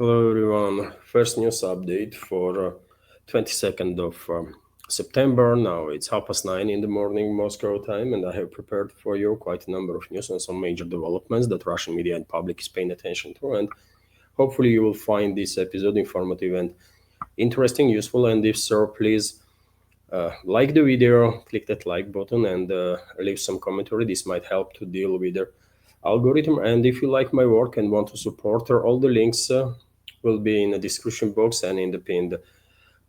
Hello everyone. First news update for 22nd of September. Now it's 9:30 in the morning Moscow time, and I have prepared for you quite a number of news and some major developments that Russian media and public is paying attention to. And hopefully you will find this episode informative and interesting, useful. And if so, please like the video, click that like button, and leave some commentary. This might help to deal with the algorithm. And if you like my work and want to support her, all the links will be in the description box and in the pinned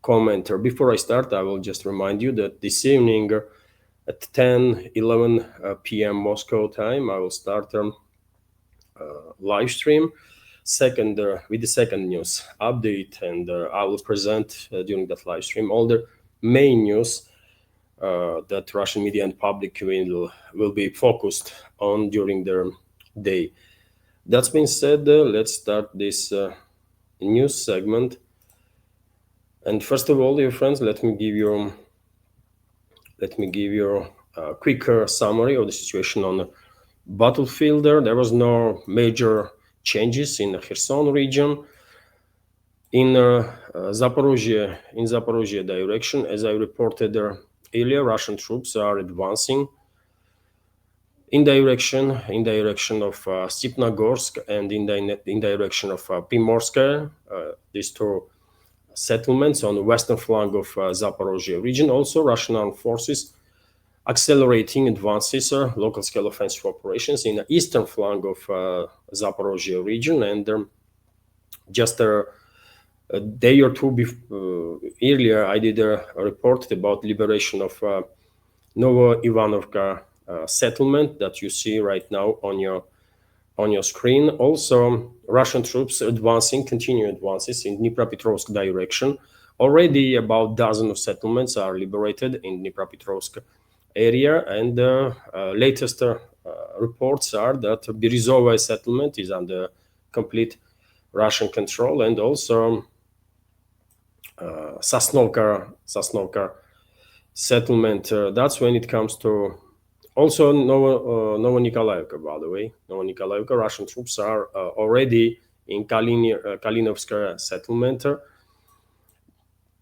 comment. Before I start, I will just remind you that this evening at 10:11 p.m. Moscow time, I will start live stream with the second news update, and I will present during that live stream all the main news that Russian media and public will be focused on during their day. That's been said, let's start this news segment. And first of all, dear friends, let me give you a quick summary of the situation on the battlefield. There was no major changes in the Kherson region. In Zaporozhye direction, as I reported earlier, Russian troops are advancing in direction of Stepnogorsk and in direction of Primorskaya, these two settlements on the western flank of Zaporozhye region. Also, Russian armed forces accelerating advances, local scale offensive operations in the eastern flank of Zaporozhye region. And just a day or two earlier, I did a report about liberation of Novo-Ivanovka settlement that you see right now on your screen. Also, Russian troops continue advances in Dnipropetrovsk direction. Already about a dozen of settlements are liberated in Dnipropetrovsk area, and latest reports are that Berezovaya settlement is under complete Russian control, and also Sosnovka settlement. That's when it comes to also Novo-Nikolaevka, by the way. Novo-Nikolaevka, Russian troops are already in Kalinovskaya settlement.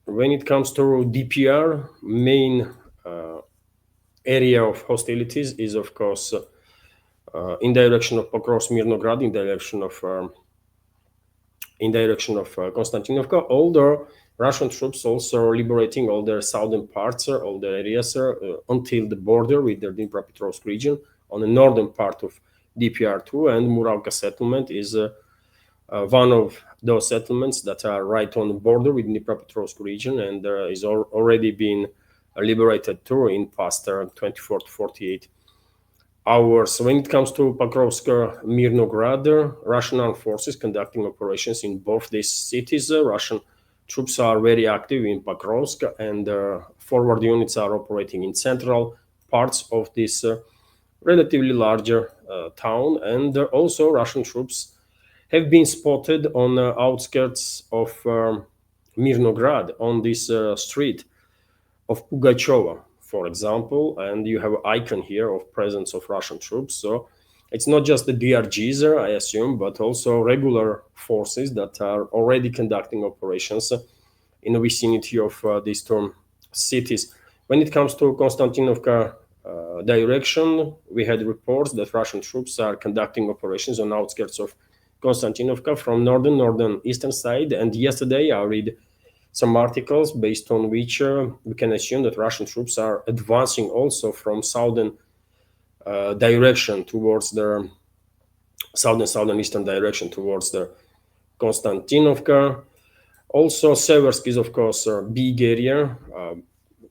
When it comes to DPR, main area of hostilities is, of course, in direction of Pokrovsk-Mirnograd, in direction of Konstantinovka, although Russian troops also liberating all their southern parts, all the areas until the border with the Dnipropetrovsk region on the northern part of DPR2, and Muravka settlement is one of those settlements that are right on the border with Dnipropetrovsk region, and is already been liberated too in past 24 to 48 hours. When it comes to Pokrovsk-Mirnograd, Russian armed forces conducting operations in both these cities. Russian troops are very active in Pokrovsk, and forward units are operating in central parts of this relatively larger town. And also Russian troops have been spotted on the outskirts of Mirnograd on this street of Pugacheva, for example, and you have an icon here of presence of Russian troops. So it's not just the DRGs, I assume, but also regular forces that are already conducting operations in the vicinity of these two cities. When it comes to Konstantinovka direction, we had reports that Russian troops are conducting operations on outskirts of Konstantinovka from northeastern side. And yesterday I read some articles based on which we can assume that Russian troops are advancing also from southern direction towards the southeastern direction towards the Konstantinovka. Also, Seversk is, of course, a big area,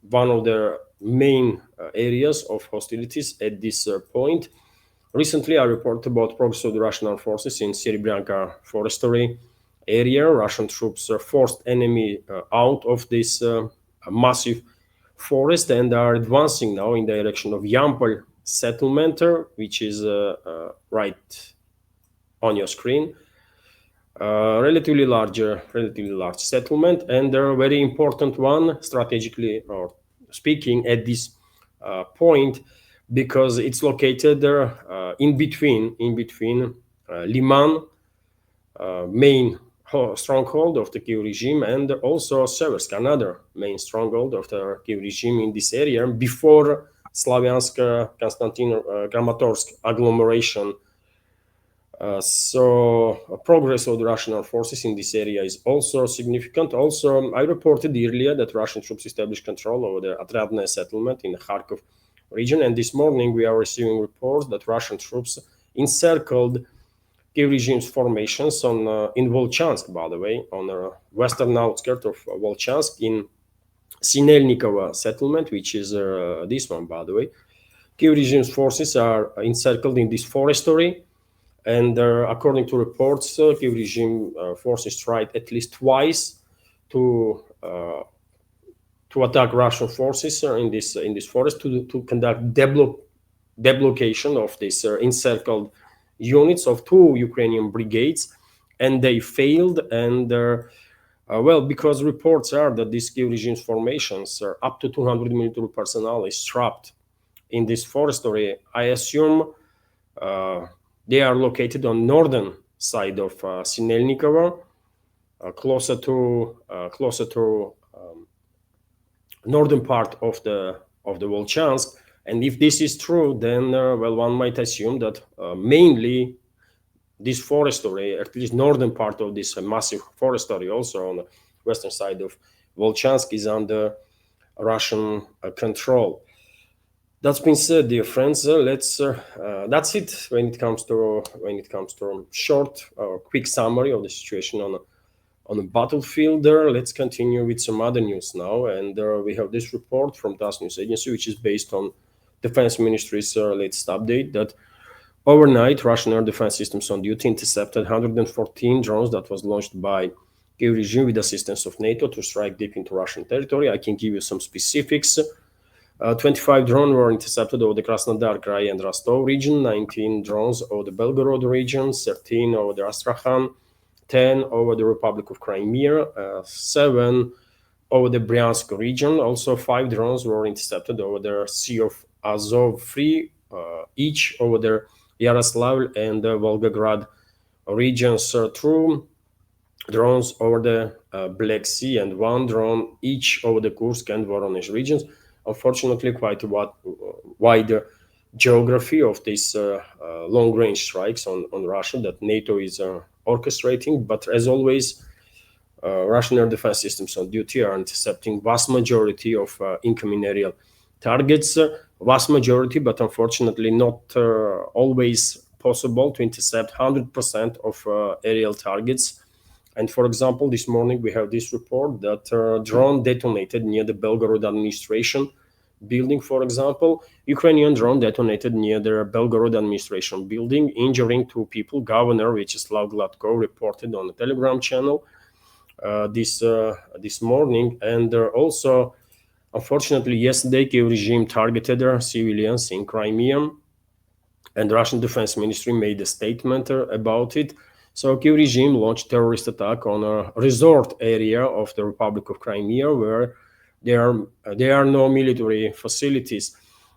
one of the main areas of hostilities at this point. Recently, I reported about progress of the Russian armed forces in Serebryanka forestry area. Russian troops forced enemy out of this massive forest and are advancing now in direction of Yampol settlement, which is right on your screen. Relatively large settlement, and a very important one strategically or speaking at this point, because it's located in between Liman, main stronghold of the Kiev regime, and also Seversk, another main stronghold of the Kiev regime in this area before Slavyansk, Kramatorsk agglomeration. So progress of the Russian armed forces in this area is also significant. Also, I reported earlier that Russian troops established control over the Atradne settlement in the Kharkov region, and this morning we are receiving reports that Russian troops encircled Kiev regime's formations in Volchansk, by the way, on the western outskirts of Volchansk in Sinelnikovo settlement, which is this one, by the way. Kiev regime's forces are encircled in this forestry, and according to reports, Kiev regime forces tried at least twice to attack Russian forces in this forest to conduct deblocation of these encircled units of two Ukrainian brigades, and they failed. And well, because reports are that these Kiev regime's formations are up to 200 military personnel is trapped in this forestry. I assume they are located on northern side of Sinelnikovo, closer to northern part of the Volchansk. And if this is true, then well, one might assume that mainly this forestry, at least northern part of this massive forestry, also on the western side of Volchansk, is under Russian control. That's been said, dear friends. That's it when it comes to short or quick summary of the situation on the battlefield. Let's continue with some other news now, and we have this report from TASS News Agency, which is based on Defense Ministry's latest update that overnight Russian air defense systems on duty intercepted 114 drones that was launched by Kiev regime with assistance of NATO to strike deep into Russian territory. I can give you some specifics. 25 drones were intercepted over the Krasnodar Krai and Rostov region, 19 drones over the Belgorod region, 13 over the Astrakhan, 10 over the Republic of Crimea, 7 over the Bryansk region. Also, 5 drones were intercepted over the Sea of Azov, 3 each over the Yaroslavl and Volgograd regions, 2 drones over the Black Sea, and 1 drone each over the Kursk and Voronezh regions. Unfortunately, quite a wide geography of these long-range strikes on Russia that NATO is orchestrating. But as always, Russian air defense systems on duty are intercepting vast majority of incoming aerial targets. Vast majority, but unfortunately not always possible to intercept 100% of aerial targets. And for example, this morning we have this report that a drone detonated near the Belgorod administration building, for example. Ukrainian drone detonated near the Belgorod administration building, injuring 2 people. Governor Vyacheslav Gladko reported on the Telegram channel this morning. And also, unfortunately, yesterday, Kiev regime targeted civilians in Crimea, and Russian Defense Ministry made a statement about it. So Kiev regime launched terrorist attack on a resort area of the Republic of Crimea where there are no military facilities.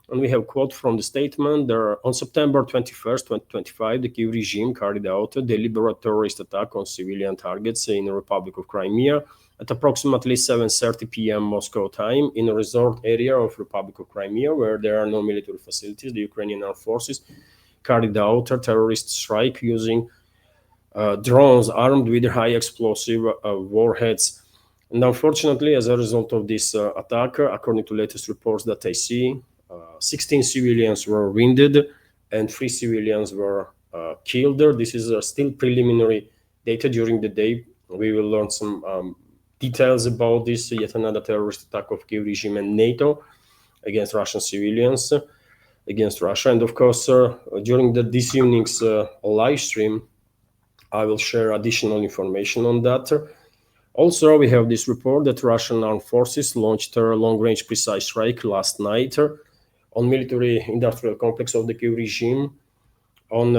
And we have a quote from the statement. On September 21st, 2025, the Kiev regime carried out a deliberate terrorist attack on civilian targets in the Republic of Crimea at approximately 7:30 p.m. Moscow time in a resort area of Republic of Crimea where there are no military facilities. The Ukrainian armed forces carried out a terrorist strike using drones armed with high explosive warheads. And unfortunately, as a result of this attack, according to latest reports that I see, 16 civilians were wounded and 3 civilians were killed. This is still preliminary data. During the day, we will learn some details about this, yet another terrorist attack of Kiev regime and NATO against Russian civilians, against Russia. And of course, during this evening's live stream, I will share additional information on that. Also, we have this report that Russian armed forces launched a long-range precise strike last night on military-industrial complex of the Kiev regime, on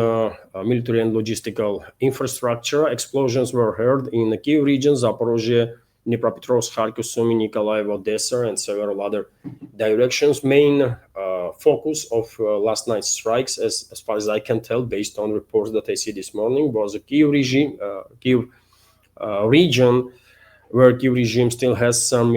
military and logistical infrastructure. Explosions were heard in the Kiev region, Zaporozhye, Dnipropetrovsk, Kharkiv, Sumy, Nikolaev, Odessa, and several other directions. Main focus of last night's strikes, as far as I can tell, based on reports that I see this morning, was the Kiev regime, Kiev region where Kiev regime still has some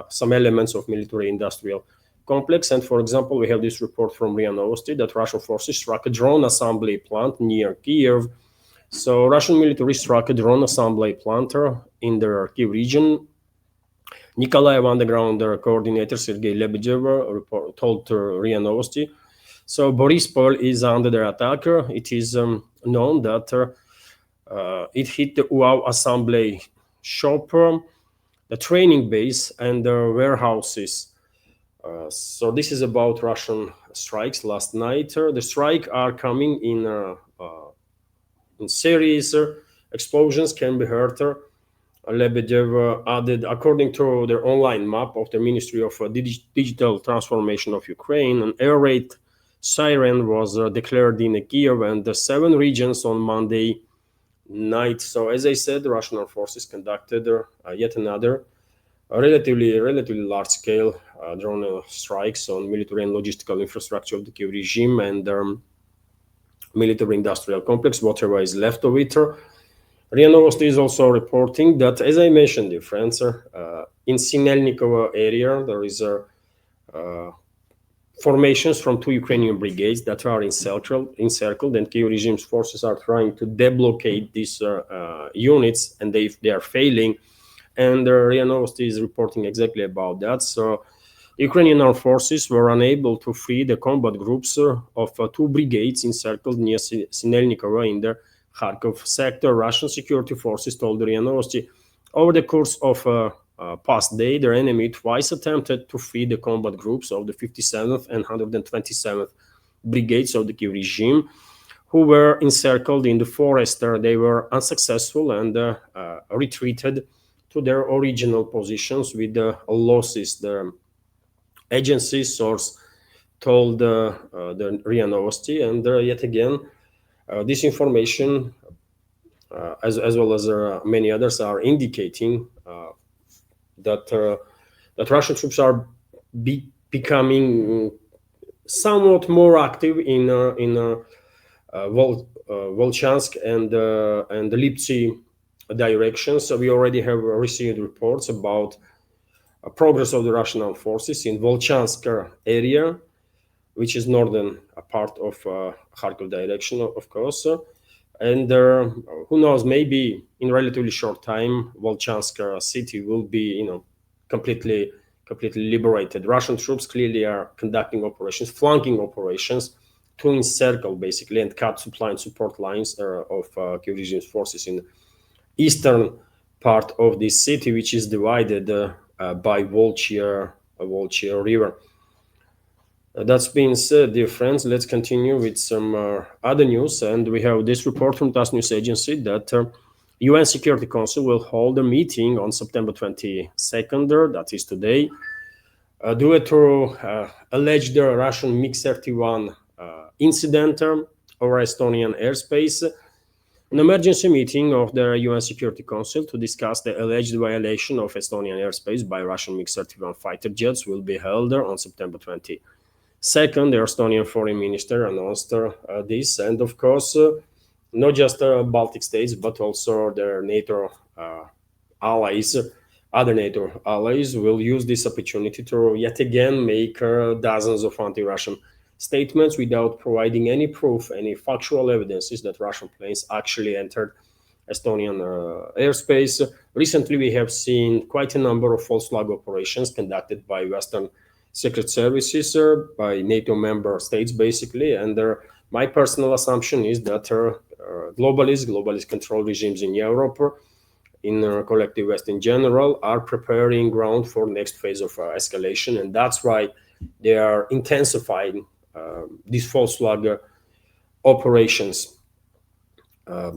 some elements of military-industrial complex. And for example, we have this report from RIA Novosti that Russian forces struck a drone assembly plant near Kiev. So Russian military struck a drone assembly plant in the Kiev region. Nikolaev underground coordinator Sergei Lebedev told RIA Novosti. So Borispol is under the attack. It is known that it hit the UAV assembly shop, the training base, and the warehouses. So this is about Russian strikes last night. The strike are coming in series. Explosions can be heard. Lebedev added, according to their online map of the Ministry of Digital Transformation of Ukraine, an air raid siren was declared in Kiev and the 7 regions on Monday night. So, as I said, the Russian armed forces conducted yet another relatively large-scale drone strikes on military and logistical infrastructure of the Kiev regime and military-industrial complex, whatever is left of it. RIA Novosti is also reporting that, as I mentioned, dear friends, in Sinelnikovo area, there is formations from 2 Ukrainian brigades that are encircled, and Kiev regime's forces are trying to deblocate these units, and they are failing. And RIA Novosti is reporting exactly about that. So Ukrainian armed forces were unable to free the combat groups of 2 brigades encircled near Sinelnikovo in the Kharkov sector. Russian security forces told RIA Novosti over the course of past day, their enemy twice attempted to free the combat groups of the 57th and 127th brigades of the Kiev regime, who were encircled in the forest. They were unsuccessful and retreated to their original positions with losses. The agency source told the RIA Novosti, and yet again, this information, as well as many others, are indicating that Russian troops are becoming somewhat more active in Volchansk and the Lipsy direction. So we already have received reports about progress of the Russian armed forces in Volchansk area, which is northern part of Kharkov direction, of course. And who knows, maybe in relatively short time, Volchansk city will be, completely liberated. Russian troops clearly are conducting operations, flanking operations, to encircle basically and cut supply and support lines of Kiev regime's forces in the eastern part of this city, which is divided by Volchia River. That's being said, dear friends, let's continue with some other news. And we have this report from TASS News Agency that UN Security Council will hold a meeting on September 22nd, that is today, due to alleged Russian MiG-31 incident over Estonian airspace. An emergency meeting of the UN Security Council to discuss the alleged violation of Estonian airspace by Russian MiG-31 fighter jets will be held on September 22nd. The Estonian foreign minister announced this, and of course, not just Baltic states, but also their NATO allies, other NATO allies will use this opportunity to yet again make dozens of anti-Russian statements without providing any proof, any factual evidences that Russian planes actually entered Estonian airspace. Recently, we have seen quite a number of false flag operations conducted by Western secret services by NATO member states, basically. And my personal assumption is that globalist control regimes in Europe, in collective West in general, are preparing ground for next phase of escalation. And that's why they are intensifying these false flag operations.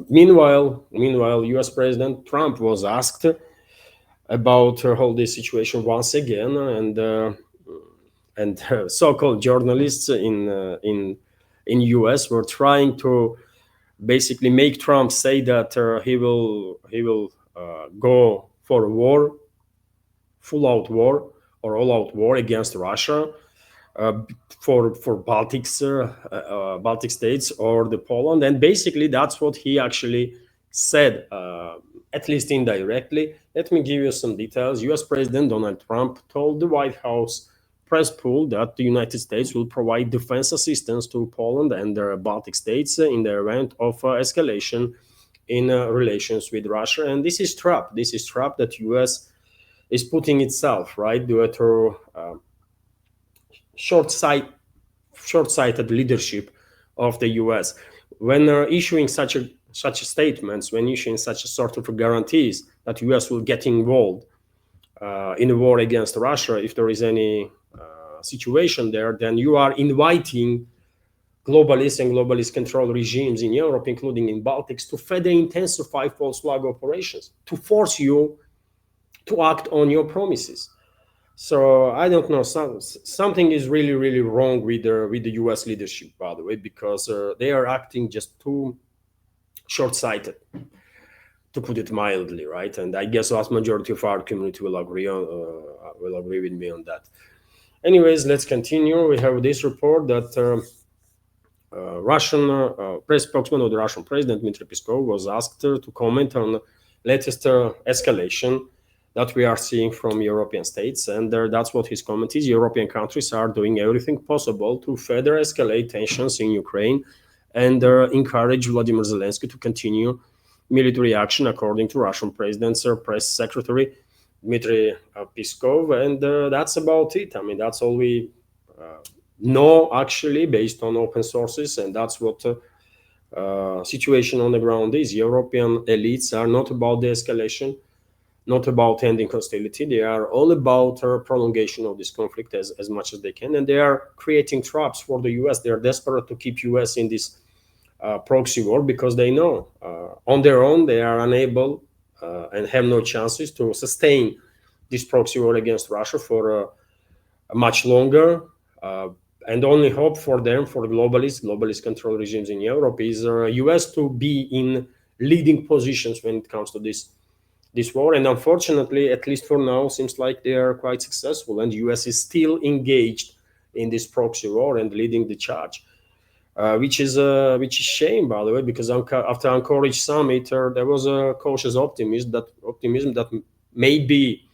Meanwhile, US President Trump was asked about all this situation once again, and so-called journalists in US were trying to basically make Trump say that he will go for a war, full-out war or all-out war against Russia for Baltic states or the Poland, and basically that's what he actually said at least indirectly. Let me give you some details. US President Donald Trump told the White House press pool that the United States will provide defense assistance to Poland and the Baltic states in the event of escalation in relations with Russia. And this is trap. This is trap that US is putting itself, right, due to short-sighted leadership of the US. When issuing such statements, when issuing such a sort of guarantees that US will get involved in a war against Russia, if there is any situation there, then you are inviting globalist and globalist control regimes in Europe, including in Baltics, to further intensify false flag operations, to force you to act on your promises. So I don't know. Something is really, really wrong with the U.S. leadership, by the way, because they are acting just too short-sighted, to put it mildly, right? And I guess vast majority of our community will agree with me on that. Anyways, let's continue. We have this report that Russian press spokesman of the Russian president, Dmitry Peskov, was asked to comment on latest escalation that we are seeing from European states. And that's what his comment is. European countries are doing everything possible to further escalate tensions in Ukraine and encourage Vladimir Zelensky to continue military action, according to Russian president's press secretary, Dmitry Peskov. And that's about it. I mean, that's all we know, actually, based on open sources. And that's what situation on the ground is. European elites are not about the escalation, not about ending hostility. They are all about prolongation of this conflict as much as they can. And they are creating traps for the US. They are desperate to keep US in this proxy war because they know on their own they are unable and have no chances to sustain this proxy war against Russia for much longer. And only hope for them, for globalist control regimes in Europe, is US to be in leading positions when it comes to this war. And unfortunately, at least for now, seems like they are quite successful, and the US is still engaged in this proxy war and leading the charge, which is shame, by the way, because after Anchorage summit, there was a cautious optimism that maybe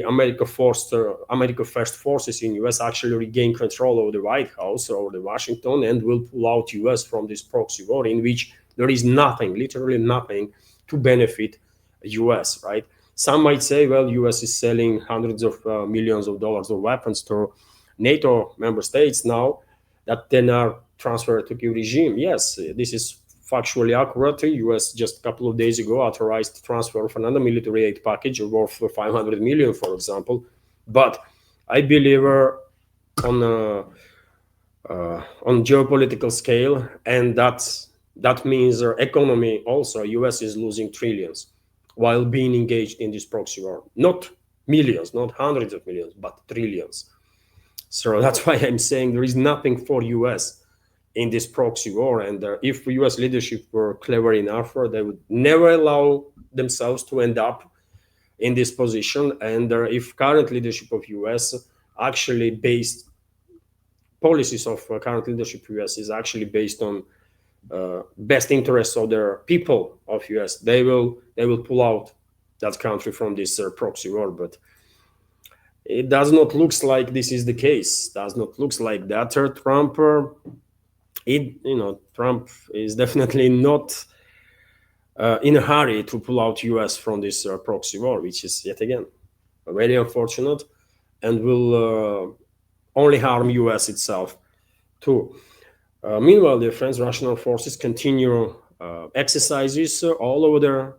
America first forces in US actually regain control over the White House or the Washington and will pull out US from this proxy war in which there is nothing, literally nothing, to benefit US, right? Some might say, well, US is selling hundreds of millions of dollars of weapons to NATO member states now that then are transferred to the regime. Yes, this is factually accurate. US just a couple of days ago authorized transfer of another military aid package worth 500 million, for example. But I believe on geopolitical scale, and that means economy also, US is losing trillions while being engaged in this proxy war. Not millions, not hundreds of millions, but trillions. So that's why I'm saying there is nothing for US in this proxy war. And if US leadership were clever enough, they would never allow themselves to end up in this position. And if current leadership of US actually based policies of current leadership US is actually based on best interests of their people of US, they will pull out that country from this proxy war. But it does not look like this is the case. Does not look like that. Trump, Trump is definitely not in a hurry to pull out US from this proxy war, which is yet again very unfortunate and will only harm US itself too. Meanwhile, dear friends, Russian forces continue exercises all over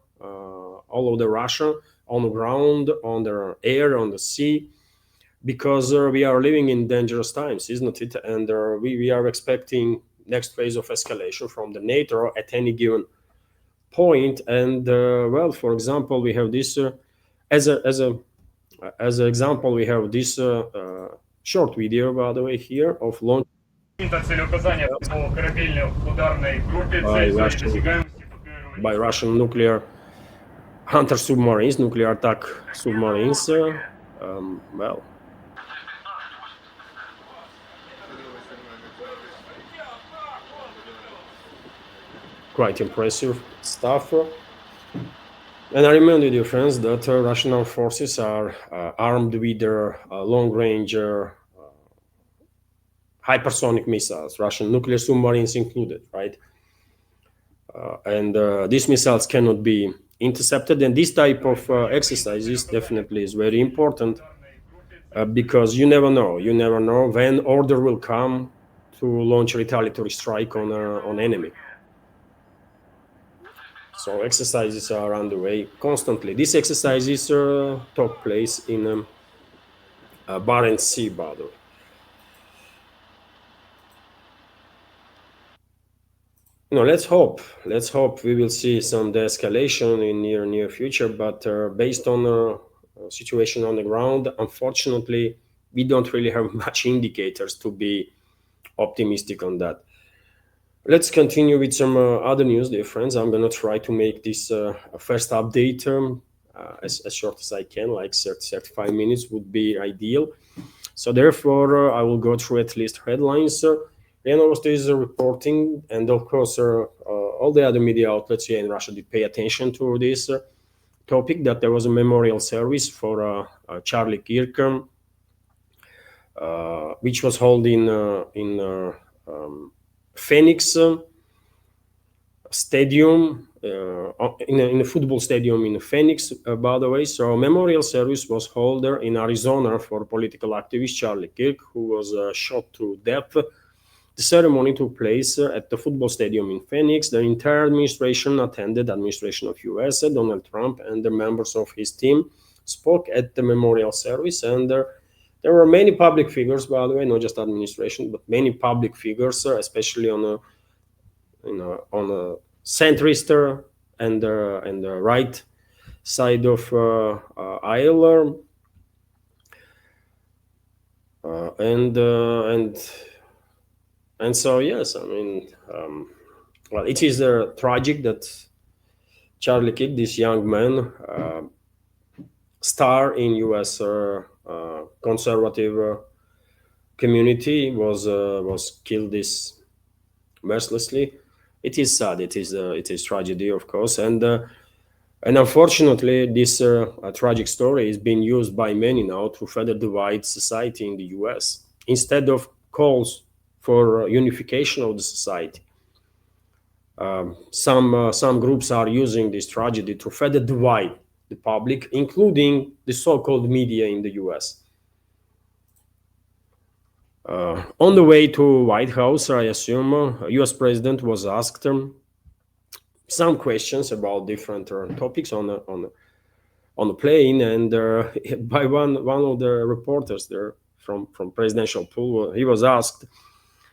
Russia, on the ground, on the air, on the sea, because we are living in dangerous times, isn't it? And we are expecting next phase of escalation from the NATO at any given point. And well, for example, we have this as an example, we have this short video, by the way, here of launch by Russian nuclear hunter submarines, nuclear attack submarines. Well, quite impressive stuff. And I remind you, dear friends, that Russian armed forces are armed with their long-range hypersonic missiles, Russian nuclear submarines included, right? And these missiles cannot be intercepted. And this type of exercises definitely is very important because you never know. You never know when order will come to launch a retaliatory strike on enemy. So exercises are underway constantly. These exercises took place in Barents Sea, by the way. Let's hope we will see some de-escalation in near future. But based on situation on the ground, unfortunately, we don't really have much indicators to be optimistic on that. Let's continue with some other news, dear friends. I'm gonna try to make this a first update as short as I can, like 35 minutes would be ideal. So therefore, I will go through at least headlines. Venezuela is reporting, and of course, all the other media outlets here in Russia did pay attention to this topic, that there was a memorial service for Charlie Kirk, which was held in Phoenix Stadium, in a football stadium in Phoenix, by the way. So a memorial service was held there in Arizona for political activist Charlie Kirk, who was shot to death. The ceremony took place at the football stadium in Phoenix. The entire administration attended. Administration of US, Donald Trump, and the members of his team spoke at the memorial service. And there were many public figures, by the way, not just administration, but many public figures, especially on a centrist and the right side of aisle, and so yes, I mean, well, it is tragic that Charlie Kirk, this young man, star in U.S. Conservative community, was killed this mercilessly. It is sad. It is tragedy, of course, and unfortunately, this tragic story is being used by many now to further divide society in the U.S. instead of calls for unification of the society. Some groups are using this tragedy to further divide the public, including the so-called media in the U.S. On the way to White House, I assume, U.S. president was asked some questions about different topics on the plane, and by one of the reporters there from presidential pool, he was asked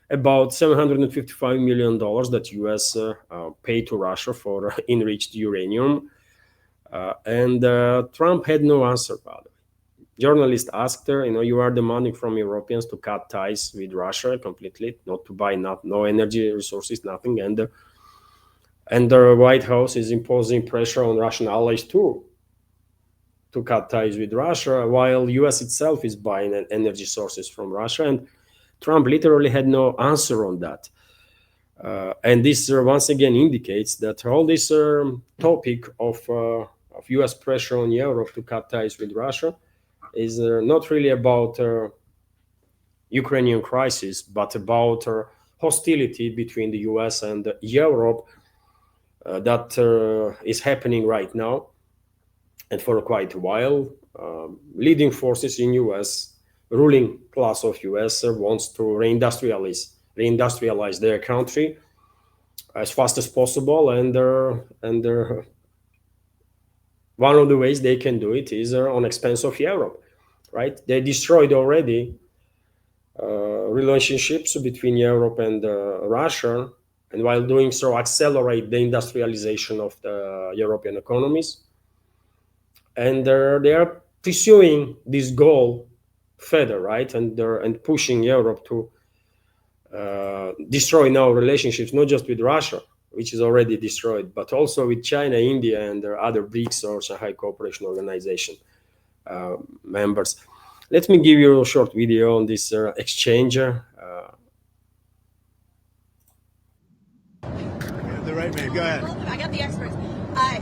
about $755 million that U.S. paid to Russia for enriched uranium, and Trump had no answer about it. Journalist asked her, you are demanding from Europeans to cut ties with Russia completely, not to buy no energy resources, nothing, and the White House is imposing pressure on Russian allies too to cut ties with Russia, while U.S. itself is buying energy sources from Russia, and Trump literally had no answer on that. And this once again indicates that all this topic of U.S. pressure on Europe to cut ties with Russia is not really about Ukrainian crisis, but about hostility between the U.S. and Europe that is happening right now and for quite a while. Leading forces in U.S., ruling class of U.S. Wants to reindustrialize their country as fast as possible, and one of the ways they can do it is on expense of Europe, right? They destroyed already relationships between Europe and Russia, and while doing so, accelerate the industrialization of the European economies. And they are pursuing this goal further, right? And pushing Europe to destroy now relationships, not just with Russia, which is already destroyed, but also with China, India, and other BRICS or Shanghai Cooperation Organization members. Let me give you a short video on this exchange. The right man, go ahead. I got the experts.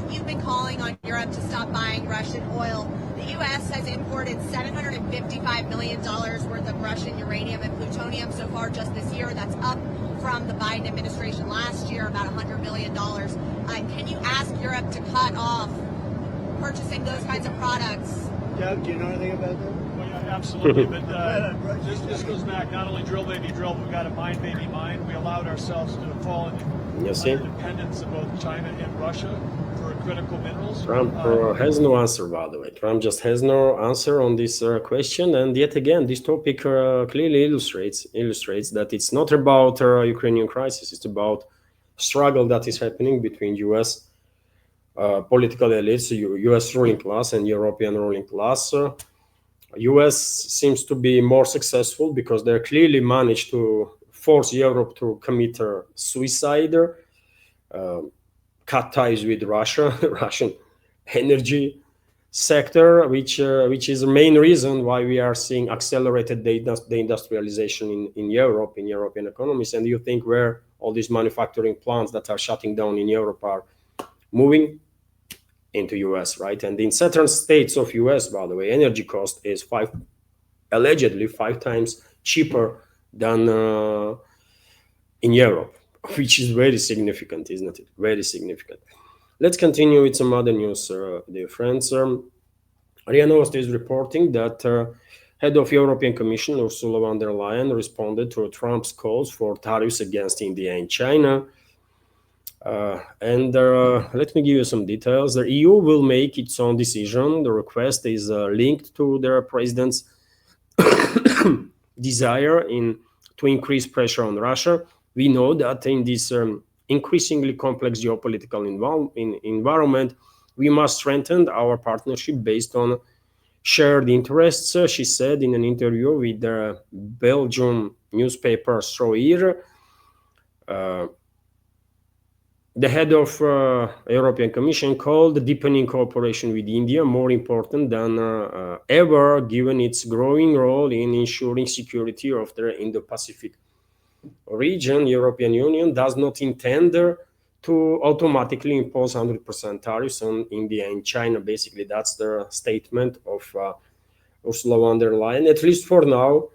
You've been calling on Europe to stop buying Russian oil. The U.S. has imported $755 million worth of Russian uranium and plutonium so far just this year. That's up from the Biden administration last year, about $100 million. Can you ask Europe to cut off purchasing those kinds of products? Doug, do you know anything about that? Well, yeah, absolutely, but this goes back, not only drill baby drill, but we've got a mine baby mine. We allowed ourselves to fall into dependence of both China and Russia for critical minerals. Trump has no answer, by the way. Trump just has no answer on this question, and yet again, this topic clearly illustrates that it's not about Ukrainian crisis. It's about struggle that is happening between U.S. Political elites, U.S. ruling class, and European ruling class. U.S. seems to be more successful because they clearly managed to force Europe to commit suicide, cut ties with Russia, Russian energy sector, which is the main reason why we are seeing accelerated deindustrialization in Europe, in European economies. And you think where all these manufacturing plants that are shutting down in Europe are moving? Into US, right? And in certain states of US, by the way, energy cost is allegedly five times cheaper than in Europe, which is very significant, isn't it? Very significant. Let's continue with some other news, dear friends. RIA Novosti is reporting that head of European Commission Ursula von der Leyen responded to Trump's calls for tariffs against India and China. Let me give you some details. The EU will make its own decision. The request is linked to their president's desire to increase pressure on Russia. We know that in this increasingly complex geopolitical environment, we must strengthen our partnership based on shared interests, she said in an interview with the Belgian newspaper Stroer. The head of European Commission called deepening cooperation with India more important than ever, given its growing role in ensuring security of the Indo-Pacific region. European Union does not intend to automatically impose 100% tariffs on India and China. Basically, that's the statement of Ursula von der Leyen, at least for now.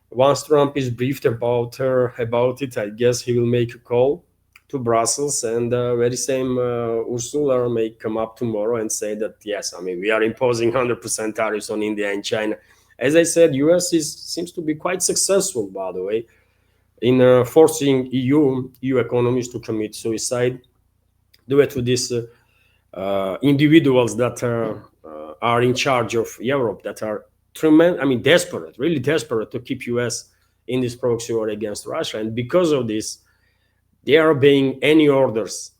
Once Trump is briefed about it, I guess he will make a call to Brussels, and very same Ursula may come up tomorrow and say that yes, I mean, we are imposing 100% tariffs on India and China. As I said, US seems to be quite successful, by the way, in forcing EU economies to commit suicide due to these individuals that are in charge of Europe, that are desperate, really desperate to keep US in this proxy war against Russia, and because of this, they are obeying any orders.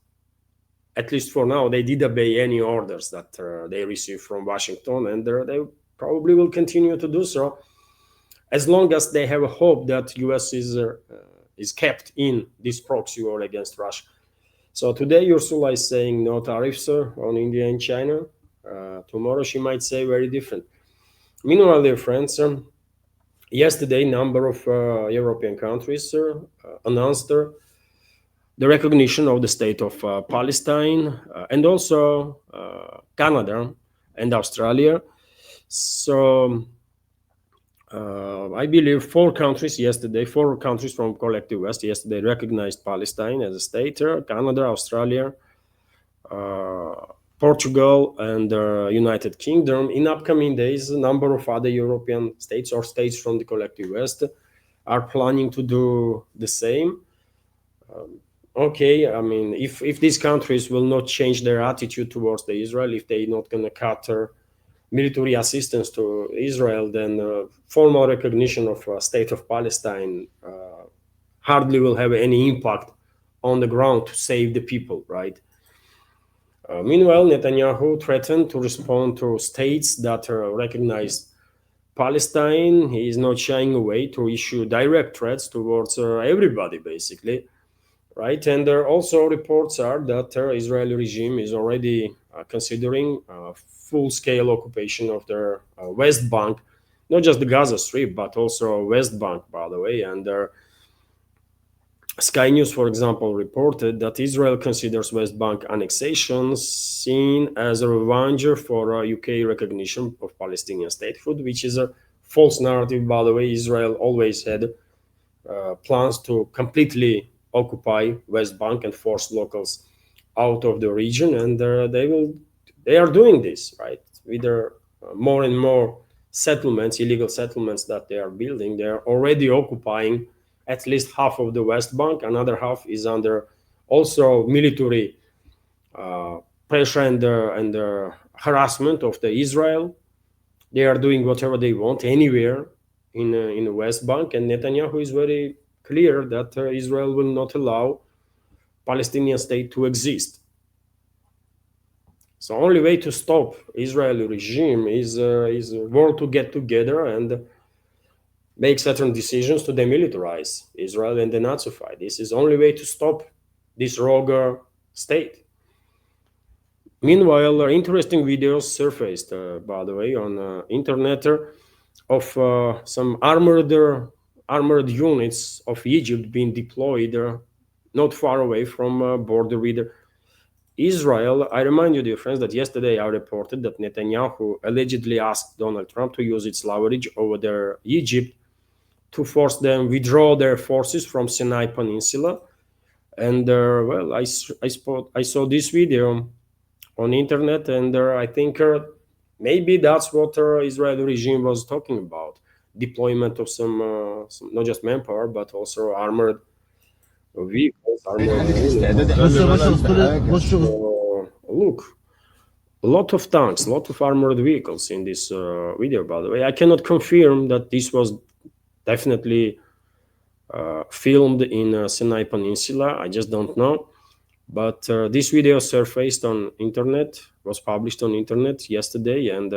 At least for now, they did obey any orders that they received from Washington, and they probably will continue to do so as long as they have a hope that US is kept in this proxy war against Russia. So today, Ursula is saying no tariffs on India and China. Tomorrow, she might say very different. Meanwhile, dear friends, yesterday, a number of European countries announced the recognition of the state of Palestine, and also Canada and Australia. So I believe four countries from Collective West yesterday recognized Palestine as a state: Canada, Australia, Portugal, and United Kingdom. In upcoming days, a number of other European states or states from the Collective West are planning to do the same. Okay, I mean, if these countries will not change their attitude towards the Israel, if they're not going to cut military assistance to Israel, then formal recognition of a state of Palestine hardly will have any impact on the ground to save the people, right? Meanwhile, Netanyahu threatened to respond to states that recognize Palestine. He is not shying away to issue direct threats towards everybody, basically. Right, and there also reports are that the Israeli regime is already considering full-scale occupation of their West Bank, not just the Gaza Strip, but also West Bank, by the way. And Sky News, for example, reported that Israel considers West Bank annexation seen as a revenge for UK recognition of Palestinian statehood, which is a false narrative, by the way. Israel always had plans to completely occupy West Bank and force locals out of the region, and they are doing this, right? With their more and more settlements, illegal settlements that they are building, they are already occupying at least half of the West Bank. Another half is under also military pressure and harassment of the Israel. They are doing whatever they want anywhere in the West Bank, and Netanyahu is very clear that Israel will not allow Palestinian state to exist. So only way to stop Israeli regime is world to get together and make certain decisions to demilitarize Israel and denazify. This is only way to stop this rogue state. Meanwhile, interesting videos surfaced, by the way, on internet of some armored units of Egypt being deployed not far away from border with Israel. I remind you, dear friends, that yesterday I reported that Netanyahu allegedly asked Donald Trump to use its leverage over their Egypt to force them withdraw their forces from Sinai Peninsula. And well, I saw this video on internet, and I think maybe that's what Israeli regime was talking about: deployment of some not just manpower but also armored vehicles. Look, a lot of tanks, a lot of armored vehicles in this video. By the way, I cannot confirm that this was definitely filmed in Sinai Peninsula. I just don't know. But this video surfaced on internet, was published on internet yesterday, and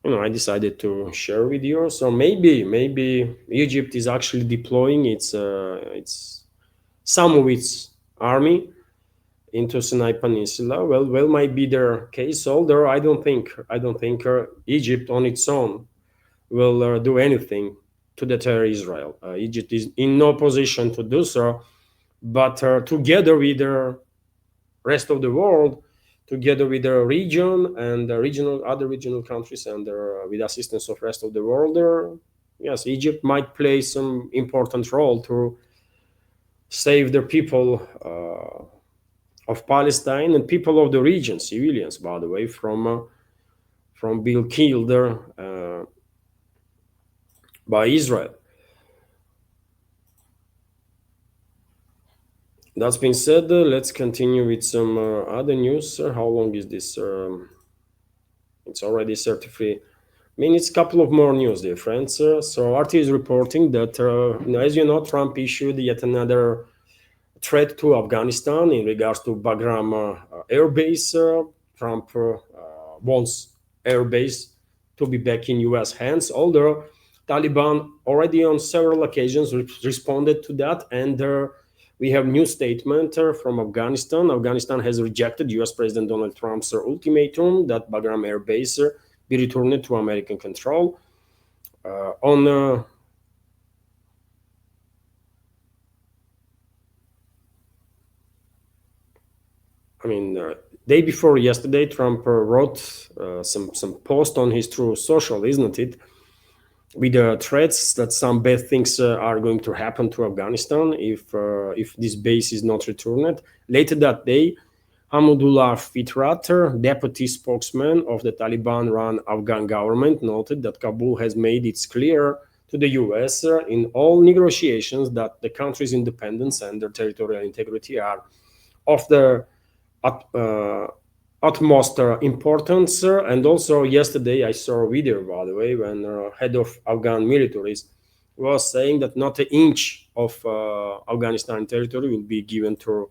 I decided to share with you. So maybe Egypt is actually deploying its some of its army into Sinai Peninsula. Well, might be their case. Although I don't think Egypt on its own will do anything to deter Israel. Egypt is in no position to do so, but together with the rest of the world, together with the region and the other regional countries, and with assistance of rest of the world, yes, Egypt might play some important role to save the people of Palestine and people of the region, civilians, by the way, from being killed by Israel. That's been said, let's continue with some other news. How long is this? It's already 33 minutes. Couple of more news, dear friends. So RT is reporting that, as you know, Trump issued yet another threat to Afghanistan in regards to Bagram air base. Trump wants air base to be back in U.S. hands, although Taliban already on several occasions responded to that, and we have new statement from Afghanistan. Afghanistan has rejected U.S. President Donald Trump's ultimatum that Bagram air base be returned to American control. Day before yesterday, Trump wrote some post on his True Social, isn't it, with threats that some bad things are going to happen to Afghanistan if this base is not returned. Later that day, Hamidullah Fitrat, deputy spokesman of the Taliban-run Afghan government, noted that Kabul has made it clear to the U.S. In all negotiations that the country's independence and their territorial integrity are of the utmost importance. And also yesterday I saw a video, by the way, when head of Afghan militaries was saying that not an inch of Afghanistan territory will be given to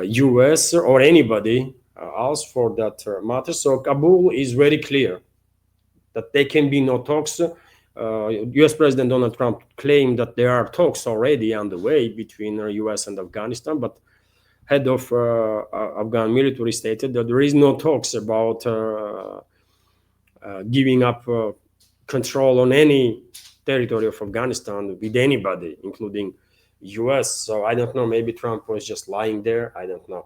US or anybody else for that matter. So Kabul is very clear that there can be no talks. US President Donald Trump claimed that there are talks already underway between US and Afghanistan, but head of Afghan military stated that there is no talks about giving up control on any territory of Afghanistan with anybody, including US. So I don't know, maybe Trump was just lying there. I don't know.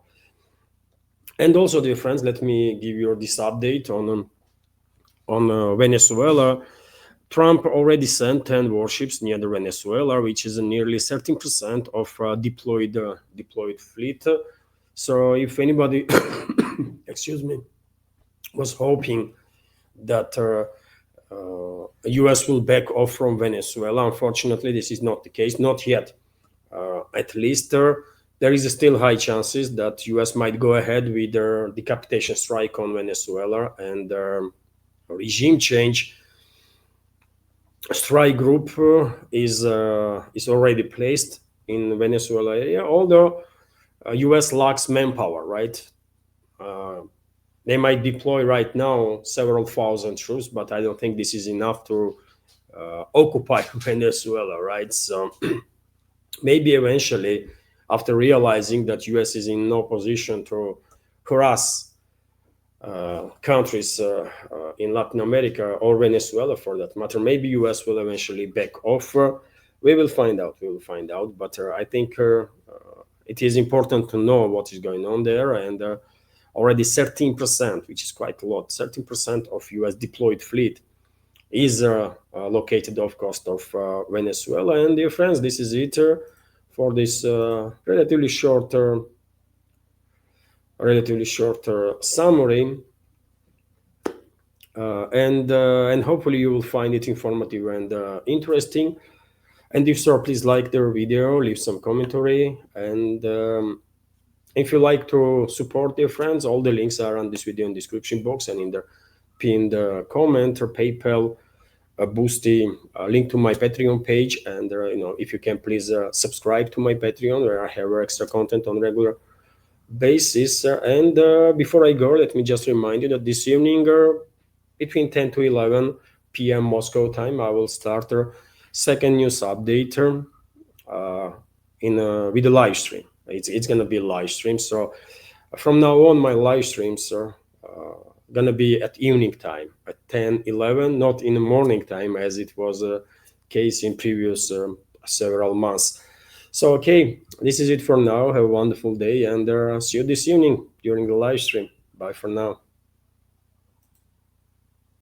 And also, dear friends, let me give you this update on Venezuela. Trump already sent 10 warships near the Venezuela, which is nearly 13% of deployed fleet. So if anybody, excuse me, was hoping that US will back off from Venezuela, unfortunately, this is not the case, not yet. At least there is still high chances that US might go ahead with their decapitation strike on Venezuela, and regime change strike group is already placed in Venezuela area, although US lacks manpower, right? They might deploy right now several thousand troops, but I don't think this is enough to occupy Venezuela, right? So maybe eventually, after realizing that US is in no position to harass countries in Latin America or Venezuela for that matter, maybe US will eventually back off. We will find out. We will find out. But I think it is important to know what is going on there. And already 13%, which is quite a lot, 13% of US deployed fleet is located off coast of Venezuela. And dear friends, this is it for this relatively short summary, and hopefully you will find it informative and interesting. And if so, please like the video, leave some commentary, and if you like to support your friends, all the links are on this video in the description box and in the pinned comment, or PayPal, Boosty, link to my Patreon page, and if you can please subscribe to my Patreon, where I have extra content on regular basis. And before I go, let me just remind you that this evening, between 10 to 11 p.m. Moscow time, I will start a second news update with a live stream. It's going to be a live stream. So from now on, my live streams are going to be at evening time at 10, 11, not in the morning time as it was a case in previous several months. So, okay, this is it for now. Have a wonderful day, and see you this evening during the live stream. Bye for now.